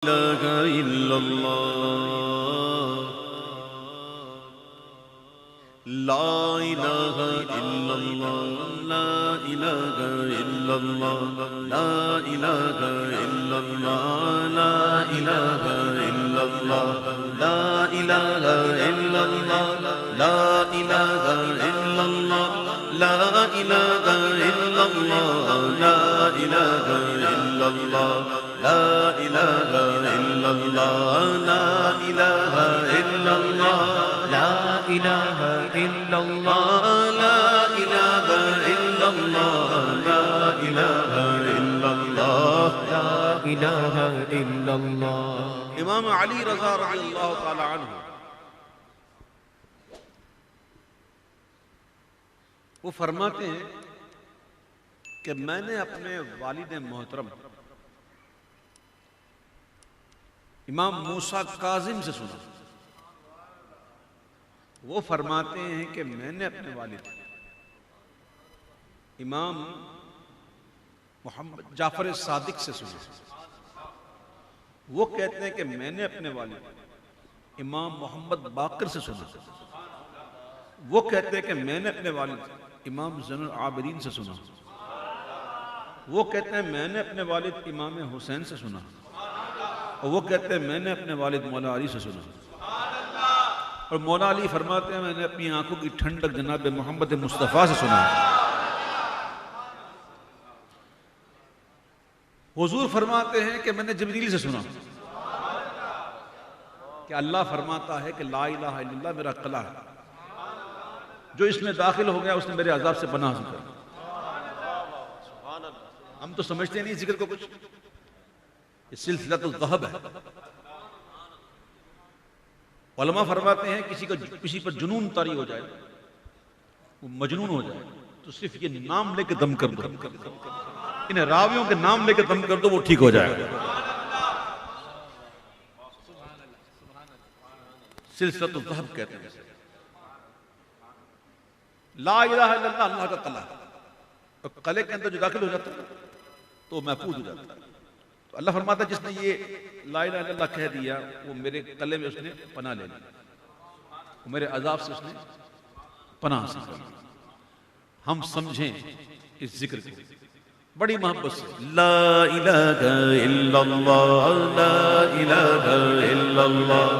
إله إلا الله لا إله إلا الله لا إله إلا الله لا إله إلا الله لا إله إلا الله لا إله إلا الله لا إله إلا الله لا إله إلا الله لا إله إلا الله لا إله إلا الله لا إله إلا الله لا إله إلا الله لا إله إلا الله لا إله إلا الله لا إله إلا الله امام علی رضا رضی اللہ تعالی عنہ وہ فرماتے ہیں کہ میں نے اپنے والد محترم امام موسیٰ کاظم سے سنا. وہ فرماتے ہیں کہ میں نے اپنے والد امام محمد جعفر صادق سے سنا. وہ کہتے ہیں کہ میں نے اپنے والد امام محمد باقر سے سنا. وہ کہتے ہیں کہ میں نے اپنے والد امام زین العابدین سے سنا. وہ کہتے ہیں میں نے اپنے والد امام حسین سے سنا. اور وہ کہتے ہیں میں نے اپنے والد مولا علی سے سنا. اور مولا علی فرماتے ہیں میں نے اپنی آنکھوں کی ٹھنڈک جناب محمد مصطفیٰ سے سنا. حضور فرماتے ہیں کہ میں نے جبریل سے سنا کہ اللہ فرماتا ہے کہ لا الہ الا اللہ میرا قلعہ ہے، جو اس میں داخل ہو گیا اس نے میرے عذاب سے پناہ حاصل کر. ہم تو سمجھتے نہیں ذکر کو کچھ، یہ سلسلۃ الذہب ہے. علماء فرماتے ہیں کسی پر جنون طاری ہو جائے، وہ مجنون ہو جائے، تو صرف یہ نام لے کے دم کر دو، انہیں راویوں کے نام لے کے دم کر دو، وہ ٹھیک ہو جائے گا. سلسلۃ الذہب کہتے ہیں. لا الہ الا اللہ اللہ کا قلعہ، اور قلعے کے اندر جو داخل ہو جاتا ہے تو محفوظ ہو جاتا ہے. تو اللہ فرماتا ہے جس نے یہ لا الہ الا اللہ کہہ دیا وہ میرے قلعے میں اس نے پناہ لے لی، میرے عذاب سے اس نے پناہ حاصل کر لی. ہم سمجھیں اس ذکر کو بڑی محبت سے. لا الہ الا اللہ لا الہ الا اللہ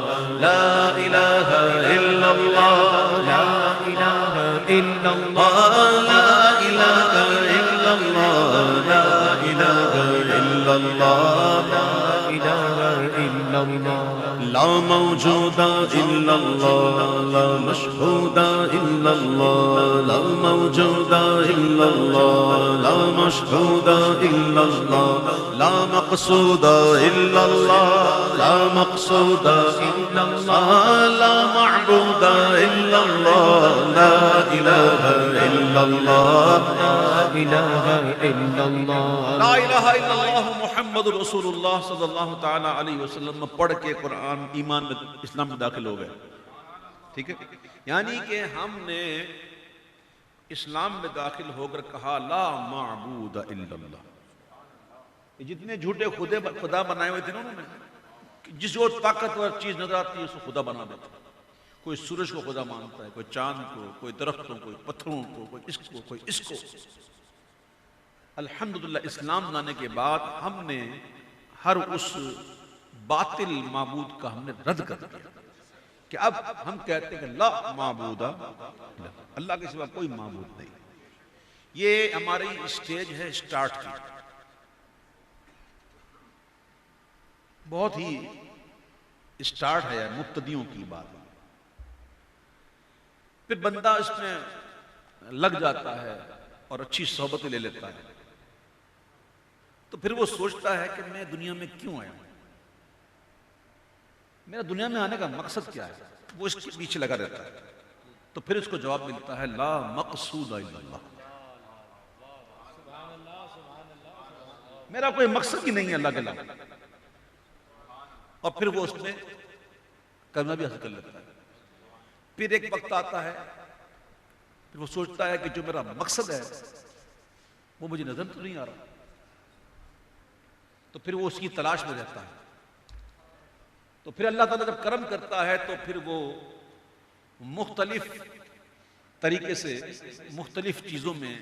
لا الہ الا اللہ لا إله إلا الله لا الہ الا اللہ لا الہ الا اللہ لا إله إلا الله لا موجود الا اللہ لا مشہود الا اللہ لا موجود الا اللہ لا مشہود الا اللہ لا مقصود الا اللہ لا مقصود الا اللہ لا معبود الا اللہ لا الہ الا اللہ لا إله إلا الله لا الہ الا اللہ محمد رسول اللہ صلی اللہ تعالی علیہ وسلم پڑھ کے قرآن ایمان میں اسلام میں داخل ہو گئے. ٹھیک ہے، یعنی کہ ہم نے اسلام میں داخل ہو کر کہا لا معبود الا اللہ. جتنے جھوٹے خدا بنائے ہوئے تھے انہوں نے، جس جو طاقتور چیز نظر آتی ہے اس کو خدا بنا دیتا ہے. کوئی سورج کو خدا مانتا ہے، کوئی چاند کو، کوئی درختوں کو، کوئی پتھروں کو، کوئی اس کو، کوئی اس کو. الحمدللہ اسلام لانے کے بعد ہم نے ہر اس باطل معبود کا ہم نے رد کر دیا کہ اب ہم کہتے ہیں کہ لا معبود اللہ کے سوا کوئی معبود نہیں. یہ ہماری اسٹیج ہے سٹارٹ کی، بہت ہی سٹارٹ ہے مبتدیوں کی بات. پھر بندہ اس میں لگ جاتا ہے اور اچھی صحبتیں لے لیتا ہے تو پھر وہ سوچتا ہے کہ میں دنیا میں کیوں آیا ہوں، میرا دنیا میں آنے کا مقصد کیا ہے. وہ اس کے پیچھے لگا رہتا ہے تو پھر اس کو جواب ملتا ہے لا مقصود الا اللہ، میرا کوئی مقصد ہی نہیں ہے اللہ کے علاوہ. اور پھر وہ اس میں کرنا بھی حاصل کر لیتا ہے. پھر ایک وقت آتا ہے پھر وہ سوچتا ہے کہ جو میرا مقصد ہے وہ مجھے نظر تو نہیں آ رہا، تو پھر وہ اس کی تلاش میں رہتا ہے تو پھر اللہ تعالیٰ جب کرم کرتا ہے تو پھر وہ مختلف طریقے سے مختلف چیزوں میں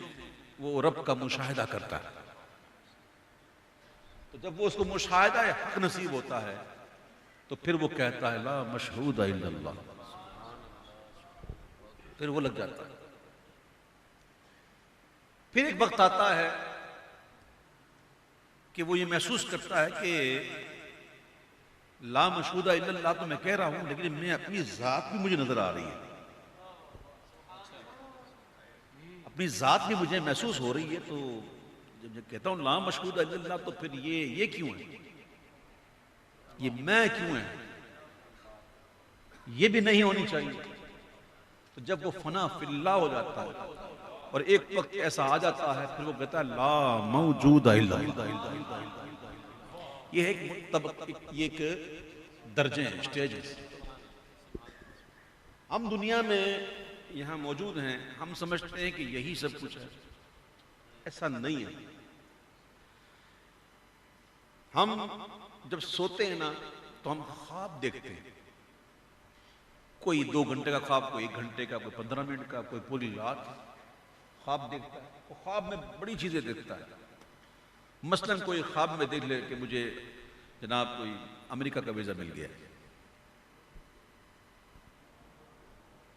وہ رب کا مشاہدہ کرتا ہے. تو جب وہ اس کو مشاہدہ حق نصیب ہوتا ہے تو پھر وہ کہتا ہے لا مشہود الا اللہ، پھر وہ لگ جاتا ہے. پھر ایک وقت آتا ہے کہ وہ یہ محسوس کرتا ہے کہ لا مشہود الا اللہ تو میں کہہ رہا ہوں، لیکن میں اپنی ذات بھی مجھے نظر آ رہی ہے، اپنی ذات بھی مجھے محسوس ہو رہی ہے. تو جب میں کہتا ہوں لا مشہود الا اللہ تو پھر یہ کیوں ہے، یہ میں کیوں ہے، یہ بھی نہیں ہونی چاہیے. تو جب وہ فنا فی اللہ ہو جاتا ہے اور ایک وقت ایسا آ جاتا ہے پھر وہ کہتا ہے لا موجود الا اللہ. یہ ایک درجے ہیں، اسٹیج ہے. ہم دنیا میں یہاں موجود ہیں، ہم سمجھتے ہیں کہ یہی سب کچھ ہے، ایسا نہیں ہے. ہم جب سوتے ہیں نا تو ہم خواب دیکھتے ہیں، کوئی 2 گھنٹے کا خواب، کوئی 1 گھنٹے کا، کوئی 15 منٹ کا، کوئی پوری رات خواب دیکھتا ہے. وہ خواب میں بڑی چیزیں دیکھتا ہے. مثلا کوئی خواب میں دیکھ لے کہ مجھے جناب کوئی امریکہ کا ویزا مل گیا،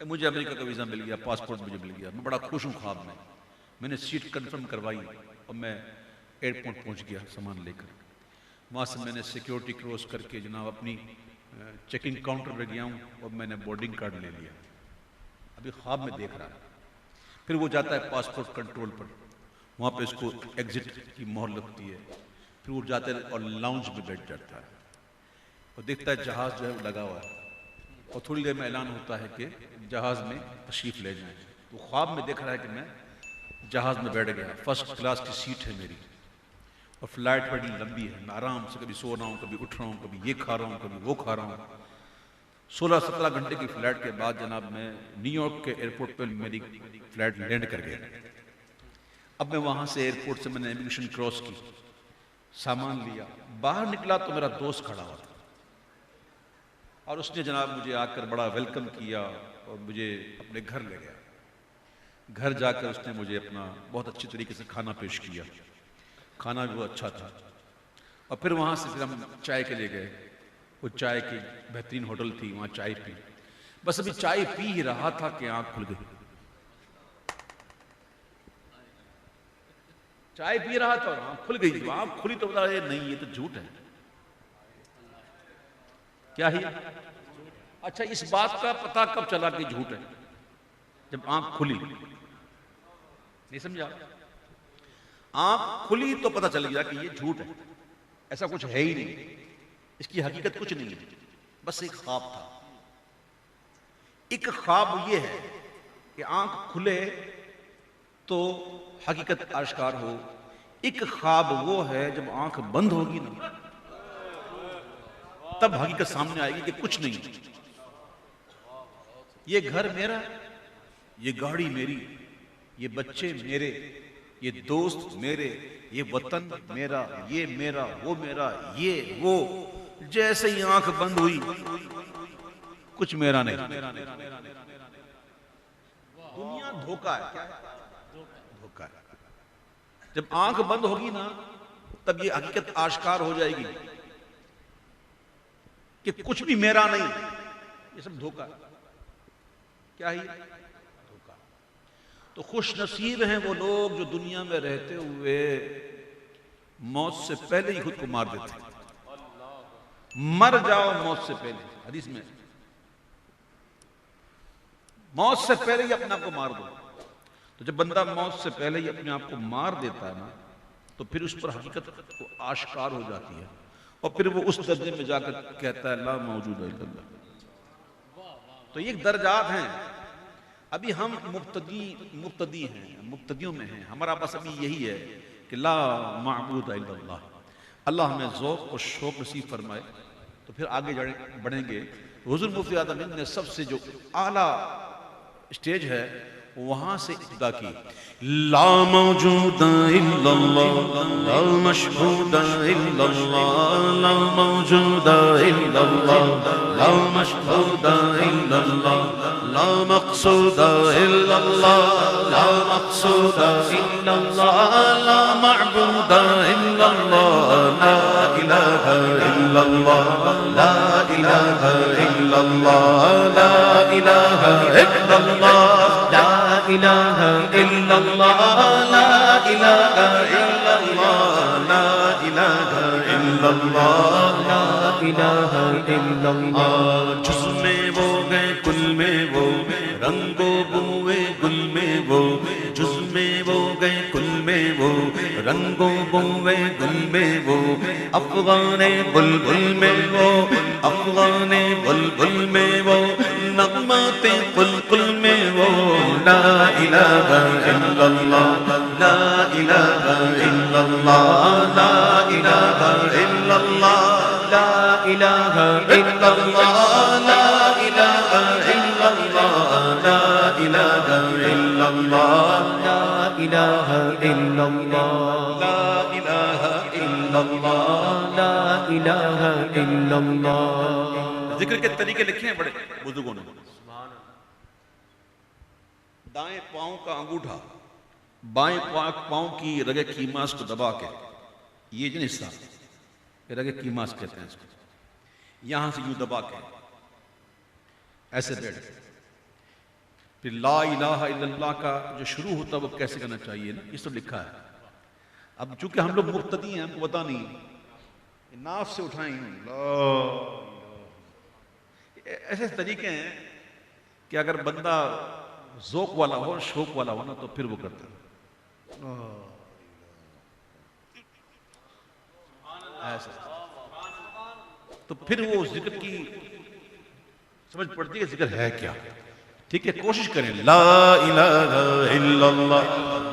مجھے امریکہ کا ویزا مل گیا، پاسپورٹ مجھے مل گیا، میں بڑا خوش ہوں. خواب میں نے سیٹ کنفرم کروائی اور میں ایئرپورٹ پہنچ گیا سامان لے کر. وہاں سے میں نے سیکیورٹی کراس کر کے جناب اپنی چیکنگ کاؤنٹر پہ گیا ہوں اور میں نے بورڈنگ کارڈ لے لیا. ابھی خواب میں دیکھ رہا ہے. پھر وہ جاتا ہے پاسپورٹ کنٹرول پر، وہاں پہ اس کو ایگزٹ کی مہر لگتی ہے. پھر وہ جاتا ہے اور لاؤنج میں بیٹھ جاتا ہے اور دیکھتا ہے جہاز جو ہے وہ لگا ہوا ہے اور تھوڑی دیر میں اعلان ہوتا ہے کہ جہاز میں تشریف لے جائیں. تو خواب میں دیکھ رہا ہے کہ میں جہاز میں بیٹھ گیا، فرسٹ کلاس کی سیٹ ہے میری اور فلائٹ بڑی لمبی ہے. میں آرام سے کبھی سو رہا ہوں، کبھی اٹھ رہا ہوں، کبھی یہ کھا رہا ہوں، کبھی وہ کھا رہا ہوں. 16-17 گھنٹے کی فلائٹ کے بعد جناب میں نیو یارک کے ایئرپورٹ پہ میری فلائٹ لینڈ کر گیا. اب میں وہاں سے ایئرپورٹ سے میں نے امیگریشن کراس کی، سامان لیا، باہر نکلا تو میرا دوست کھڑا ہوا اور اس نے جناب مجھے آ کر بڑا ویلکم کیا اور مجھے اپنے گھر لے گیا. گھر جا کر اس نے مجھے اپنا بہت اچھی طریقے سے کھانا پیش کیا، کھانا بھی وہ اچھا تھا. اور پھر وہاں سے پھر ہم چائے کے لیے گئے. وہ چائے کی بہترین ہوٹل تھی، وہاں چائے پی. بس ابھی چائے پی ہی رہا تھا کہ آنکھ کھل گئی. چائے پی رہا تھا اور آنکھ کھل گئی. آنکھ کھلی تو بتا نہیں یہ تو جھوٹ ہے. کیا ہی؟ اچھا اس بات کا پتہ کب چلا کہ جھوٹ ہے؟ جب آنکھ کھلی. نہیں سمجھا؟ آنکھ کھلی تو پتہ چل گیا کہ یہ جھوٹ ہے، ایسا کچھ ہے ہی نہیں، اس کی حقیقت کچھ نہیں ہے، بس ایک خواب تھا. ایک خواب یہ ہے کہ آنکھ کھلے تو حقیقت آشکار ہو. ایک خواب وہ ہے جب آنکھ بند ہوگی نا تب حقیقت سامنے آئے گی کہ کچھ نہیں. یہ گھر میرا، یہ گاڑی میری، یہ بچے میرے، یہ دوست میرے، یہ وطن میرا، یہ میرا، وہ میرا، یہ وہ. جیسے ہی آنکھ بند ہوئی کچھ میرا نہیں. دنیا دھوکہ ہے. کیا ہے؟ دھوکہ ہے. جب آنکھ بند ہوگی نا تب یہ حقیقت آشکار ہو جائے گی کہ کچھ بھی میرا نہیں، یہ سب دھوکہ ہے. کیا ہی؟ دھوکہ. تو خوش نصیب ہیں وہ لوگ جو دنیا میں رہتے ہوئے موت سے پہلے ہی خود کو مار دیتے ہیں. مر جاؤ موت سے پہلے. حدیث میں موت سے پہلے ہی اپنے آپ کو مار دو. تو جب بندہ موت سے پہلے ہی اپنے آپ کو مار دیتا ہے نا تو پھر اس پر حقیقت آشکار ہو جاتی ہے اور پھر وہ اس درجے میں جا کر کہتا ہے لا موجود الا اللہ. تو یہ درجات ہیں. ابھی ہم مبتدی ہیں، مبتدیوں میں ہیں. ہمارا بس ابھی یہی ہے کہ لا معبود الا اللہ. اللہ ہمیں ذوق اور شوق نصیب فرمائے. تو پھر آگے بڑھیں گے. حضور مفتی اعظم ہند نے سب سے جو اعلیٰ اسٹیج ہے وہاں سے ابتدا کی لا موجود الا اللہ لا مشہود الا اللہ لا موجود الا اللہ لا مشہود الا اللہ لا مقصود الا اللہ لا مقصود الا اللہ لا معبود الا اللہ لا الہ الا اللہ لا الہ الا اللہ لا الہ الا اللہ لا إله إلا الله لا إله إلا الله لا الہ الا اللہ لا إله إلا الله جز میں وہ گئے کل میں وہ رنگ و بوئے گل میں وہ جز میں وہ گئے کل میں وہ رنگ و بوئے گل میں وہ افغان بلبل میں وہ افغان بلبل میں وہ نغمات قلقل میں وہ لا الہ الا اللہ لا الہ الا اللہ لا الہ الا اللہ لا إله إلا الله لا الہ الا اللہ لا الہ الا اللہ لا إله إلا الله لا الہ الا اللہ لا إله إلا الله ذکر کے طریقے لکھے ہیں بڑے بزرگوں نے. دائیں پاؤں کا انگوٹھا بائیں پاؤں کی رگے کیماس کو دبا کے یہ جو حصہ رگے کیماس کہتے ہیں اس کو یہاں سے یوں دبا کے ایسے بیٹھ پھر لا الہ الا اللہ کا جو شروع ہوتا ہے وہ کیسے کرنا چاہیے نا اس تو لکھا ہے. اب چونکہ ہم لوگ مبتدی ہیں ہم کو پتا نہیں ناف سے اٹھائیں ایسے طریقے ہیں کہ اگر بندہ ذوق والا ہو شوق والا ہو نا تو پھر وہ کرتا ہے ایسا تو پھر وہ ذکر کی سمجھ پڑتی ہے ذکر ہے کیا. ٹھیک ہے کوشش کریں. لا الہ الا اللہ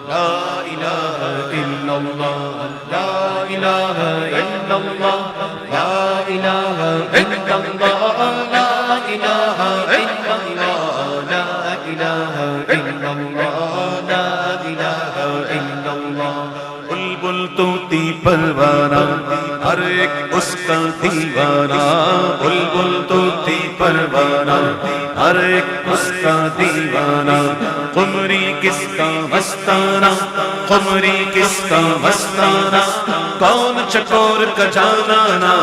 لا الہ إلا الله لا إله إلا الله لا إله إلا الله لا إله إلا الله لا إله إلا الله لا إله إلا الله بلبل طوطی پروانہ ہر ایک اس کا دیوانہ بلبل طوطی پروانہ ہر ایک اس کا دیوانہ قمری کس کا مستانہ قمری کس کا مستانہ کون چکور کا جانانا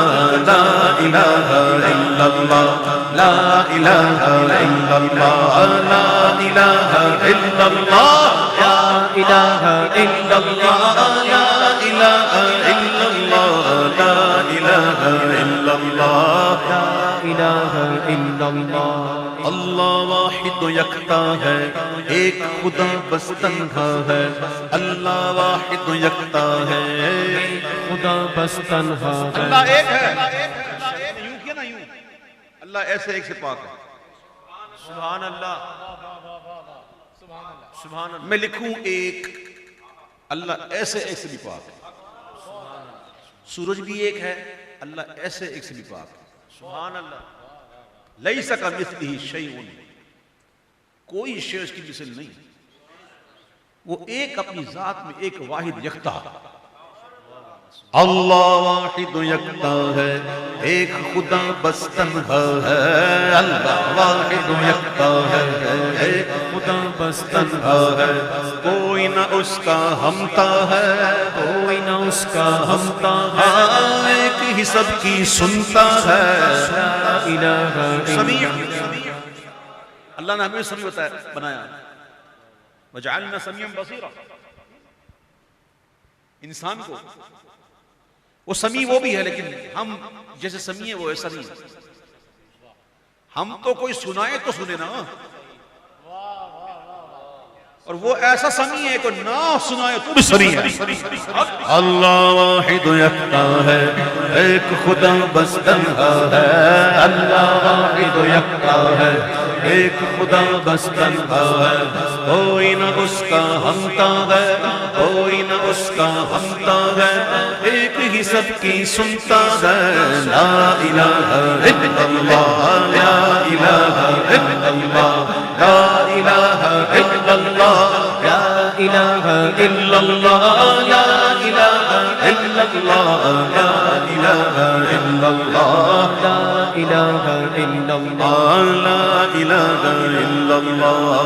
لا الہ الا اللہ لا الہ الا اللہ لا الہ الا اللہ لا إله إلا الله لا الہ الا اللہ لا الہ الا اللہ لا إله إلا الله اللہ واحد و یکتا ہے ایک خدا بس تنہا ہے اللہ واحد و یکتا ہے خدا بس تنہا ہے اللہ ایک ہے یوں کیا نا یوں اللہ ایسے ایک سے پاک ہے. سبحان اللہ سبحان اللہ. میں لکھوں ایک اللہ ایسے ایک سے بھی پاک ہے. سورج بھی ایک ہے اللہ ایسے ایک سے بھی پاک ہے. سبحان اللہ. لیس کمثلہ شیء کوئی شے اس کی مثل نہیں. وہ ایک اپنی ذات میں ایک واحد یکتا اللہ واحد و یکتا ہے ایک خدا بس تنہا ہے اللہ واحد و یکتا ہے ایک خدا بس تنہا ہے کوئی نہ اس کا ہمتا ہے کوئی نہ اس کا ہمتا ہے ہاں ایک ہی سب کی سنتا ہے لا الہ الا سمیع اللہ نے ہمیں سمیع بنایا وجعلنا سمیعا بصیرا. انسان کو وہ سمیع وہ بھی ہے لیکن ہم جیسے سمیع ہیں وہ ایسا نہیں ہے. ہم تو کوئی سنائے تو سنے نا اور وہ ایسا سمیع ہے کہ نہ سنائے تو بھی سمیع ہے. اللہ واحد و یکتا ہے ایک خدا بس تنہا ہے اللہ واحد و یکتا ہے ایک خدا بس تنہا ہے کوئی نہ اس کا ہمتا ہے کوئی نہ اس کا ہمتا ہے ایک ہی سب کی سنتا ہے لا الہ الا اللہ لا الہ الا اللہ لا الہ الا اللہ الا اللہ لا الہ الا اللہ لا الہ الا اللہ لا الہ الا اللہ لا الہ الا اللہ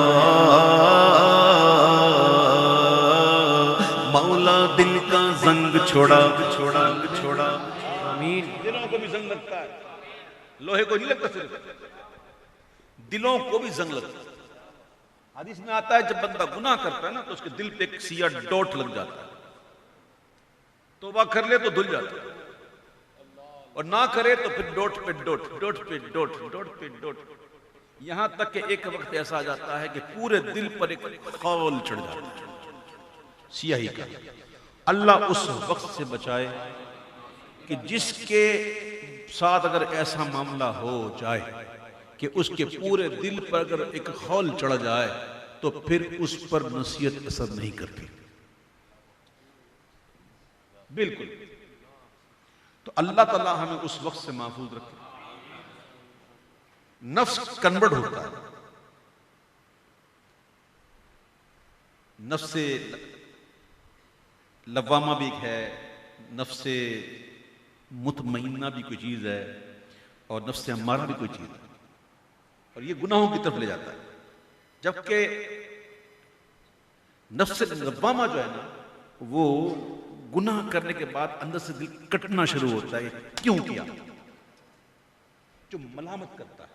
مولا دل کا زنگ چھوڑا چھوڑا چھوڑا آمین دلوں کو بھی زنگ لگتا ہے، لوہے کو نہیں لگتا، صرف دلوں کو بھی زنگ لگتا ہے۔ حدیث میں آتا ہے جب بندہ گناہ کرتا ہے نا تو اس کے دل پہ ایک سیاہ ڈوٹ لگ جاتا ہے، توبہ کر لے تو دھل جاتا ہے، اور نہ کرے تو پھر ڈوٹ پہ ڈوٹ، ڈوٹ پہ ڈوٹ، ڈوٹ پہ ڈوٹ، یہاں تک کہ ایک وقت ایسا آ جاتا ہے کہ پورے دل پر ایک خول چڑھ جاتا ہے سیاہی کا۔ اللہ اس وقت سے بچائے کہ جس کے ساتھ اگر ایسا معاملہ ہو جائے کہ اس کے پورے دل پر اگر ایک خول چڑھ جائے تو پھر اس پر نصیحت اثر نہیں کرتی، بالکل۔ تو اللہ تعالیٰ ہمیں اس وقت سے محفوظ رکھے۔ نفس کنورٹ ہوتا ہے، نفس لوامہ بھی ایک ہے، نفس مطمئنہ بھی کوئی چیز ہے، اور نفس امارہ بھی کوئی چیز ہے، اور یہ گناہوں کی طرف لے جاتا ہے۔ جبکہ نفس لوامہ جو ہے نا وہ گناہ کرنے کے بعد اندر سے دل کٹنا شروع ہوتا ہے، کیوں کیا، جو ملامت کرتا ہے۔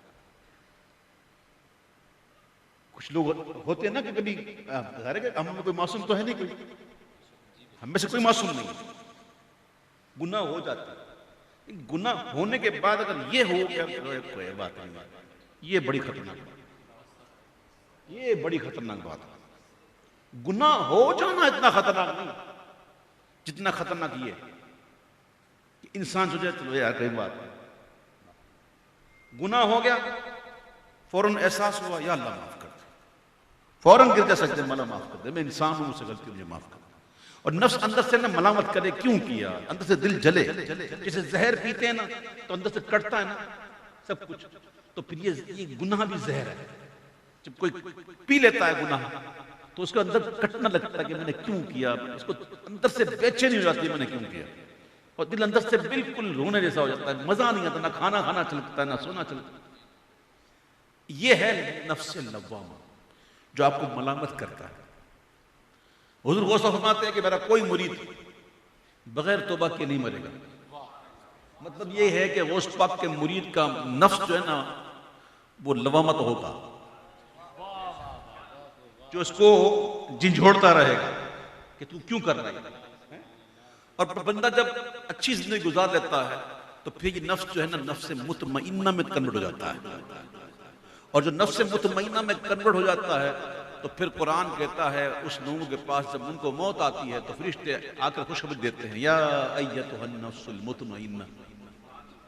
کچھ لوگ ہوتے ہیں نا کہ کبھی ظاہر ہے کہ ہم میں کوئی معصوم تو ہے نہیں، کوئی ہم میں سے کوئی معصوم نہیں، گناہ ہو جاتا ہے۔ گناہ ہونے کے بعد اگر یہ ہو کہ کوئی بات نہیں، یہ بڑی خطرناک بات، یہ بڑی خطرناک بات ہے۔ گناہ ہو جانا اتنا خطرناک نہیں جتنا خطرناک یہ کہ انسان سوچے چلو یار کوئی بات نہیں، گناہ ہو گیا فوراً احساس ہوا یا اللہ معاف کر دے، فوراً گر جا سکتے مولا معاف کر دے، میں انسان ہوں، مجھ سے غلطی مجھے معاف کر دے۔ اور نفس اندر سے نا ملامت کرے، کیوں کیا، اندر سے دل جلے، جیسے زہر پیتے ہیں نا تو اندر سے کٹتا ہے نا سب کچھ، تو پھر یہ گناہ بھی زہر ہے۔ جب کوئی پی لیتا ہے گناہ تو اس کو اندر کٹنا لگتا ہے کہ میں نے کیوں کیا، اس کو اندر سے بے چینی ہو جاتی ہے میں نے کیوں کیا، اور دل اندر سے بالکل رونے جیسا ہو جاتا ہے، مزہ نہیں آتا، نہ کھانا کھانا چلتا ہے نہ سونا چلتا ہے۔ یہ ہے نفس لوامہ جو آپ کو ملامت کرتا ہے۔ حضور غوث فرماتے ہیں کہ میرا کوئی مرید بغیر توبہ کے نہیں مرے گا۔ مطلب یہ ہے کہ غوث پاک کے مرید کا نفس جو ہے نا وہ لوامت ہوگا، جو اس کو جھنجھوڑتا رہے گا کہ تو کیوں کر رہا ہے۔ اور بندہ جب اچھی زندگی گزار لیتا ہے تو پھر یہ نفس جو ہے نا نفس مطمئنہ میں کنورٹ ہو جاتا ہے، اور جو نفس مطمئنہ میں کنورٹ ہو جاتا ہے تو پھر قرآن کہتا ہے اس لوگوں کے پاس جب ان کو موت آتی ہے تو فرشتے آ کر خوشخبری دیتے ہیں، یا ایتھا النفس المطمئنہ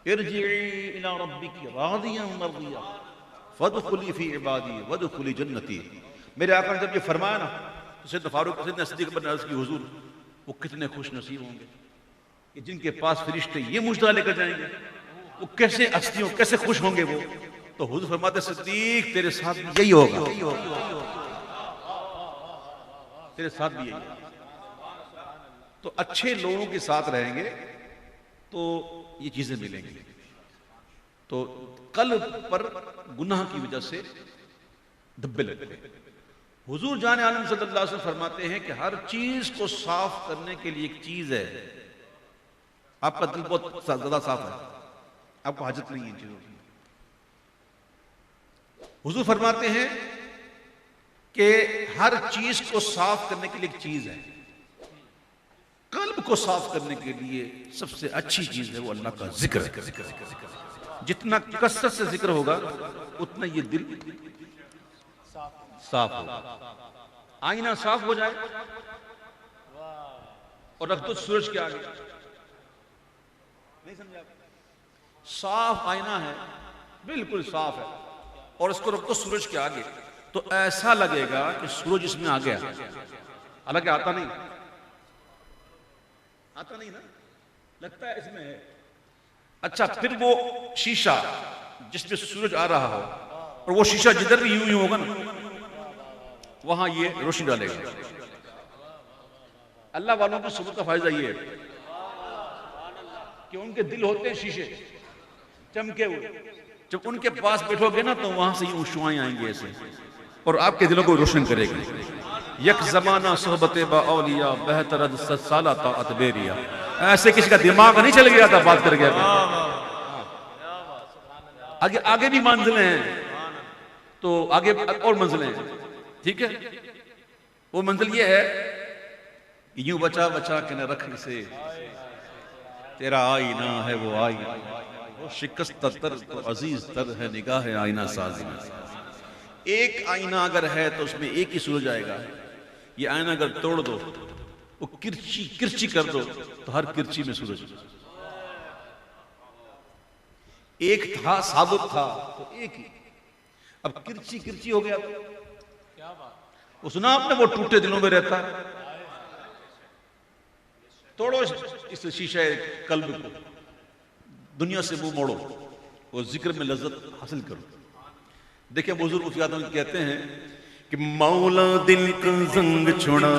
ارجعی الی ربک راضیہ مرضیہ فادخلی فی عبادی وادخلی جنتی۔ میرے آقا نے جب یہ فرمایا نا تو سیدنا فاروق سیدنا صدیق بن عرض کی حضور وہ کتنے خوش نصیب ہوں گے کہ جن کے پاس فرشتے یہ مجدہ لے کر جائیں گے، وہ کیسے ہستیوں کیسے خوش ہوں گے وہ۔ تو حضور فرماتے صدیق تیرے ساتھ بھی یہی ہوگا، تیرے ساتھ بھی یہی ہوگا۔ تو اچھے لوگوں کے ساتھ رہیں گے تو یہ چیزیں ملیں گی۔ تو قلب پر گناہ کی وجہ سے دھبے لگتے ہیں۔ حضور جان عالم صلی اللہ علیہ وسلم فرماتے ہیں کہ ہر چیز کو صاف کرنے کے لیے ایک چیز ہے۔ آپ کا دل بہت زیادہ صاف ہے، آپ کو حاجت نہیں ہے ان چیزوں کی۔ حضور فرماتے ہیں کہ ہر چیز کو صاف کرنے کے لیے ایک چیز ہے، قلب کو صاف کرنے کے لیے سب سے اچھی چیز ہے وہ اللہ کا ذکر ہے۔ جتنا کثرت سے ذکر ہوگا اتنا یہ دل صاف ہوگا۔ آئینہ صاف ہو جائے اور رکھ دو سورج کے آگے، نہیں سمجھا؟ صاف آئینہ ہے، بالکل صاف ہے، اور اس کو رکھ دو سورج کے آگے تو ایسا لگے گا کہ سورج اس میں آ گیا، حالانکہ آتا نہیں نا، لگتا ہے اس میں ہے۔ اچھا پھر وہ شیشہ جس میں سورج آ رہا ہو، اور وہ شیشہ جدھر بھی یوں ہوگا نا وہاں یہ روشنی ڈالے گا، اللہ والوں کی صحبت کا فائدہ یہ ہے کہ ان کے دل ہوتے ہیں شیشے چمکے ہوئے، جب ان کے پاس بیٹھو گے نا تو وہاں سے یوں شعائیں آئیں گے ایسے، اور آپ کے دلوں کو روشن کرے گی. یک زمانہ صحبت با اولیاء بہتر از 100 سالہ طاعت بیریا. ایسے کسی کا دماغ نہیں چل گیا تھا بات کر گیا تھا. آگے بھی منزلیں ہیں تو آگے اور منزلیں ہیں، ٹھیک ہے. وہ منزل یہ ہے کہ یوں بچا بچا کے نہ رکھ اسے، تیرا آئینہ ہے وہ آئینہ، وہ شکست تر تو عزیز تر ہے نگاہ آئینہ سازی. ایک آئینہ اگر ہے تو اس میں ایک ہی سورج آئے گا. یہ آئینہ اگر توڑ دو، وہ کرچی کر دو تو ہر کرچی میں سورج. ایک تھا ثابت تھا تو ایک ہی، اب کرچی ہو گیا. وہ سنا آپ نے وہ ٹوٹے دلوں میں رہتا. توڑو اس شیشہ قلب کو، دنیا سے منہ موڑو، وہ ذکر میں لذت حاصل کرو. دیکھیں بزرگ افتیادوں کہتے ہیں کہ مولا دل کا زنگ چھوڑا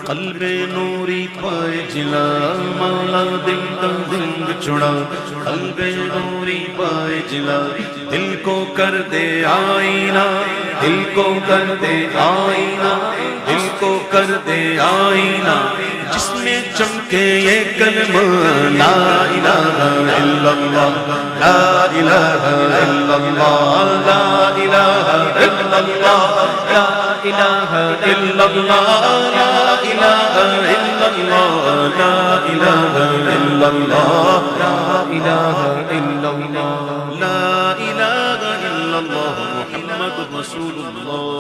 قلب نوری پائے جلا، مولا دل کا زنگ چھوڑا قلب نوری پائے جلا. دل کو کر دے آئینہ، دل کو کر دے آئینہ، دل کو کر دے آئینہ، جس میں چمکے یہ کلمہ لا الہ الا اللہ، لا الہ الا اللہ، لا الہ الا اللہ، لا الہ الا اللہ، لا الہ الا اللہ، لا الہ الا اللہ، لا الہ الا اللہ، لا الہ الا اللہ محمد رسول اللہ.